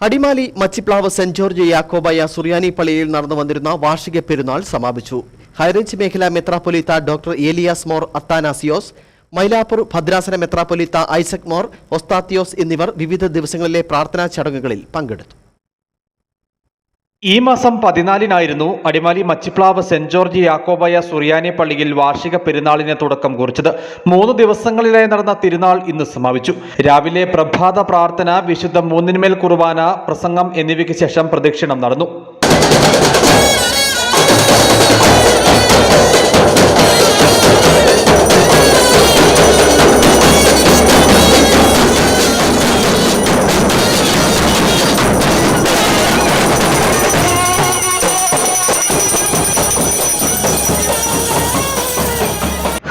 Adimali Machiplavu saint George Yakobaya സുറിയാനി പള്ളിയിൽ നടന്നു വന്നിരുന്ന വാർഷിക പെരുന്നാൾ സമാപിച്ചു. ഹൈറേഞ്ച് മേഖലാ മെത്രാപ്പൊലീത്ത ഡോക്ടർ ഏലിയാസ് മോർ അത്താനാസിയോസ്, മൈലാപ്പൂർ ഭദ്രാസന മെത്രാപ്പൊലീത്ത ഐസക് മോർ ഒസ്താത്തിയോസ് എന്നിവർ വിവിധ ദിവസങ്ങളിലെ പ്രാർത്ഥനാ ചടങ്ങുകളിൽ പങ്കെടുത്തു. ഈ മാസം 14-നായിരുന്നു അടിമാലി മച്ചിപ്ലാവ് സെന്റ് ജോർജ് യാക്കോബായ സുറിയാനി പള്ളിയിൽ വാർഷിക പെരുന്നാളിന് തുടക്കം കുറിച്ചത്. 3 ദിവസങ്ങളിലായി നടന്ന തിരുനാൾ ഇന്ന് സമാപിച്ചു. രാവിലെ പ്രഭാത പ്രാർത്ഥന, വിശുദ്ധ മൂന്നിന്മേൽ കുർബാന, പ്രസംഗം എന്നിവയ്ക്ക് ശേഷം പ്രദക്ഷിണം നടന്നു.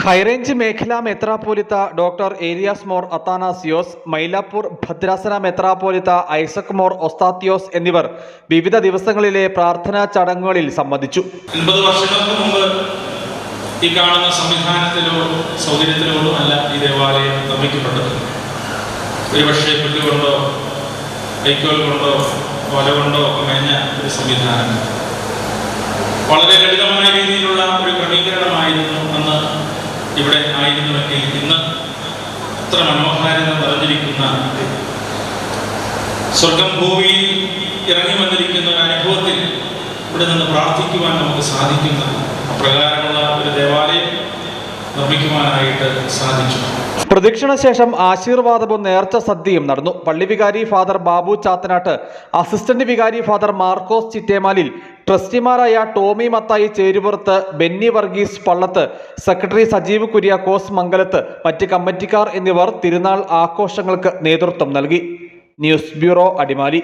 ഹൈറേഞ്ച് മേഖലാ മെത്രാപ്പൊലീത്ത ഡോക്ടർ ഏലിയാസ് മോർ അത്താനാസിയോസ്, മൈലാപ്പൂർ ഭദ്രാസന മെത്രാപ്പൊലീത്ത ഐസക് മോർ ഒസ്താത്തിയോസ് എന്നിവർ വിവിധ ദിവസങ്ങളിലെ പ്രാർത്ഥനാ ചടങ്ങുകളിൽ സംബന്ധിച്ചു. 80 വർഷങ്ങൾക്ക് മുമ്പ് ഈ കാണുന്ന സംവിധാനത്തിലോ സൗകര്യത്തിലോ അല്ല ഈ ദേവാലയം നിർമ്മിക്കപ്പെട്ടത്. ഒരുപക്ഷെ പുല്ലുകൊണ്ടോ വൈക്കോൽ കൊണ്ടോ കൊല കൊണ്ടോ മേഞ്ഞ ഒരു സംവിധാനം, വളരെ ലളിതമായ രീതിയിലുള്ള ഒരു ക്രമീകരണമായിരുന്നു അന്ന് ഇവിടെ ആയിരുന്നുവെങ്കിൽ ഇന്ന് അത്ര മനോഹാരിത നിറഞ്ഞിരിക്കുന്ന, സ്വർഗം ഭൂമിയിൽ ഇറങ്ങി വന്നിരിക്കുന്ന ഒരു അനുഭവത്തിൽ ഇവിടെ നിന്ന് പ്രാർത്ഥിക്കുവാൻ നമുക്ക് സാധിക്കുന്ന അപ്രകാരമുള്ള ഒരു ദേവാലയം നിർമ്മിക്കുവാനായിട്ട് സാധിച്ചു. പ്രദക്ഷിണ ശേഷം ആശീർവാദവും നേർച്ച സദ്യയും നടന്നു. പള്ളി വികാരി ഫാദർ ബാബു ചാത്തനാട്ട്, അസിസ്റ്റന്റ് വികാരി ഫാദർ മാർക്കോസ് ചിറ്റേമാലിൽ, ട്രസ്റ്റിമാരായ ടോമി മത്തായി ചേരുപുറത്ത്, ബെന്നി വർഗീസ് പള്ളത്ത്, സെക്രട്ടറി സജീവ് കുര്യാക്കോസ് മംഗലത്ത്, മറ്റ് കമ്മിറ്റിക്കാർ എന്നിവർ തിരുനാൾ ആഘോഷങ്ങൾക്ക് നേതൃത്വം നൽകി. News bureau, Adimali.